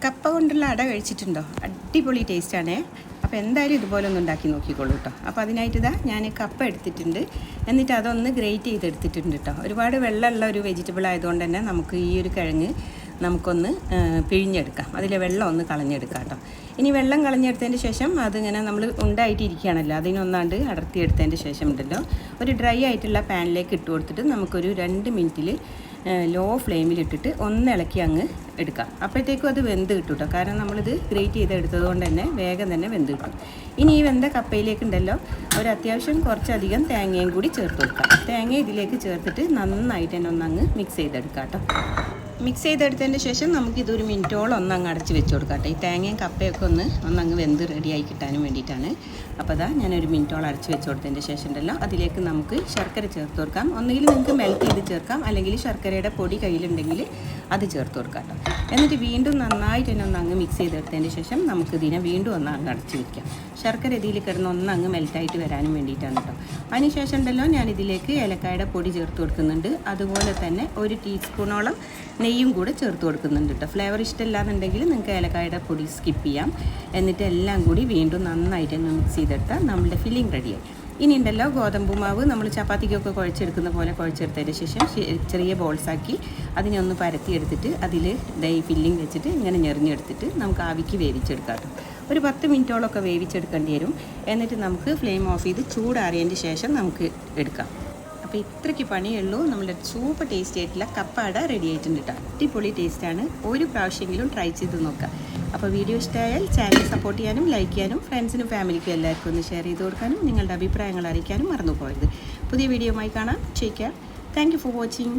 കപ്പ കൊണ്ടുള്ള അട കഴിച്ചിട്ടുണ്ടോ? അടിപൊളി ടേസ്റ്റാണേ. അപ്പോൾ എന്തായാലും ഇതുപോലെ ഒന്ന് ഉണ്ടാക്കി നോക്കിക്കോളൂ കേട്ടോ. അപ്പോൾ അതിനായിട്ട് ഞാൻ കപ്പ എടുത്തിട്ടുണ്ട്, എന്നിട്ട് അതൊന്ന് ഗ്രേറ്റ് ചെയ്തെടുത്തിട്ടുണ്ട് കേട്ടോ. ഒരുപാട് വെള്ളമുള്ള ഒരു വെജിറ്റബിൾ ആയതുകൊണ്ട് തന്നെ നമുക്ക് ഈ ഒരു കിഴങ്ങ് നമുക്കൊന്ന് പിഴിഞ്ഞെടുക്കാം, അതിലെ വെള്ളം ഒന്ന് കളഞ്ഞെടുക്കാം കേട്ടോ. ഇനി വെള്ളം കളഞ്ഞെടുത്തതിൻ്റെ ശേഷം അതിങ്ങനെ നമ്മൾ ഉണ്ടായിട്ടിരിക്കുകയാണല്ലോ, അതിനൊന്നാണ്ട് അടർത്തിയെടുത്തതിൻ്റെ ശേഷം ഉണ്ടല്ലോ ഒരു ഡ്രൈ ആയിട്ടുള്ള പാനിലേക്ക് ഇട്ട് കൊടുത്തിട്ട് നമുക്കൊരു 2 മിനിറ്റിൽ ലോ ഫ്ലെയിമിലിട്ടിട്ട് ഒന്ന് ഇളക്കി അങ്ങ് എടുക്കാം. അപ്പോഴത്തേക്കും അത് വെന്ത് കിട്ടും കേട്ടോ, കാരണം നമ്മളിത് ഗ്രേറ്റ് ചെയ്തെടുത്തത് കൊണ്ട് തന്നെ വേഗം തന്നെ വെന്ത് കിട്ടും. ഇനി ഈ വെന്ത കപ്പയിലേക്കുണ്ടല്ലോ ഒരു അത്യാവശ്യം കുറച്ചധികം തേങ്ങയും കൂടി ചേർത്ത് കൊടുക്കാം. തേങ്ങ ഇതിലേക്ക് ചേർത്തിട്ട് നന്നായിട്ട് തന്നെ ഒന്നങ്ങ് മിക്സ് ചെയ്തെടുക്കാം കേട്ടോ. മിക്സ് ചെയ്തെടുത്തതിൻ്റെ ശേഷം നമുക്കിതൊരു മിനിറ്റോളം ഒന്നങ്ങ് അടച്ച് വെച്ച് കൊടുക്കാം കേട്ടോ. ഈ തേങ്ങയും കപ്പയൊക്കെ ഒന്നങ്ങ് വെന്ത് റെഡിയായി കിട്ടാനും വേണ്ടിയിട്ടാണ്. അപ്പോൾ ഞാനൊരു മിനിറ്റോളം അടച്ച് വെച്ച് കൊടുത്തതിൻ്റെ ശേഷം ഉണ്ടല്ലോ അതിലേക്ക് നമുക്ക് ശർക്കര ചേർത്ത് കൊടുക്കാം. ഒന്നുകിൽ നിങ്ങൾക്ക് മെൽറ്റ് ചെയ്ത് ചേർക്കാം, അല്ലെങ്കിൽ ശർക്കരയുടെ പൊടി കയ്യിലുണ്ടെങ്കിൽ അത് ചേർത്ത് കൊടുക്കാം കേട്ടോ. എന്നിട്ട് വീണ്ടും നന്നായിട്ട് തന്നെ ഒന്നങ്ങ് മിക്സ് ചെയ്തെടുത്തതിൻ്റെ ശേഷം നമുക്കിതിനെ വീണ്ടും ഒന്നങ്ങ് അടച്ച് വയ്ക്കാം. ശർക്കര ഇതിൽ കിടന്ന് ഒന്നങ്ങ് മെൽറ്റായിട്ട് വരാനും വേണ്ടിയിട്ടാണ് കേട്ടോ. അതിനുശേഷം ഉണ്ടല്ലോ ഞാനിതിലേക്ക് ഏലക്കായുടെ പൊടി ചേർത്ത് കൊടുക്കുന്നുണ്ട്. അതുപോലെ തന്നെ 1 ടീസ്പൂണോളം നെയ്യും കൂടെ ചേർത്ത് കൊടുക്കുന്നുണ്ട് കേട്ടോ. ഫ്ലേവർ ഇഷ്ടമില്ലാന്നുണ്ടെങ്കിൽ നിങ്ങൾക്ക് ഏലക്കായുടെ പൊടി സ്കിപ്പ് ചെയ്യാം. എന്നിട്ട് എല്ലാം കൂടി വീണ്ടും നന്നായിട്ട് ഒന്ന് മിക്സ് ചെയ്തെടുത്താൽ നമ്മളുടെ ഫില്ലിംഗ് റെഡിയായി. ഇനി ഉണ്ടല്ലോ ഗോതമ്പ് മാവ് നമ്മൾ ചപ്പാത്തിക്കൊക്കെ കുഴച്ചെടുക്കുന്ന പോലെ കുഴച്ചെടുത്തതിന് ശേഷം ചെറിയ ബോൾസാക്കി അതിനെ ഒന്ന് പരത്തിയെടുത്തിട്ട് അതിൽ ഈ ഫില്ലിംഗ് വെച്ചിട്ട് ഇങ്ങനെ ഞെറിഞ്ഞെടുത്തിട്ട് നമുക്ക് ആവിക്ക് വേവിച്ചെടുക്കാം കേട്ടോ. ഒരു 10 മിനിറ്റോളമൊക്കെ വേവിച്ചെടുക്കേണ്ടി വരും. എന്നിട്ട് നമുക്ക് ഫ്ലെയിം ഓഫ് ചെയ്ത് ചൂടാറിയതിന് ശേഷം നമുക്ക് എടുക്കാം. അപ്പോൾ ഇത്രയ്ക്ക് പണിയുള്ളൂ. നമ്മുടെ സൂപ്പർ ടേസ്റ്റി ആയിട്ടുള്ള കപ്പ അട റെഡി ആയിട്ടുണ്ട് കേട്ടോ. അടിപൊളി ടേസ്റ്റാണ്. ഒരു പ്രാവശ്യമെങ്കിലും ട്രൈ ചെയ്ത് നോക്കാം. അപ്പോൾ വീഡിയോ ഇഷ്ടമായാൽ ചാനൽ സപ്പോർട്ട് ചെയ്യാനും ലൈക്ക് ചെയ്യാനും ഫ്രണ്ട്സിനും ഫാമിലിക്കും എല്ലാവർക്കും ഒന്ന് ഷെയർ ചെയ്ത് കൊടുക്കാനും നിങ്ങളുടെ അഭിപ്രായങ്ങൾ അറിയിക്കാനും മറന്നു പോകരുത്. പുതിയ വീഡിയോയുമായി കാണാം. Take care. Thank you for watching.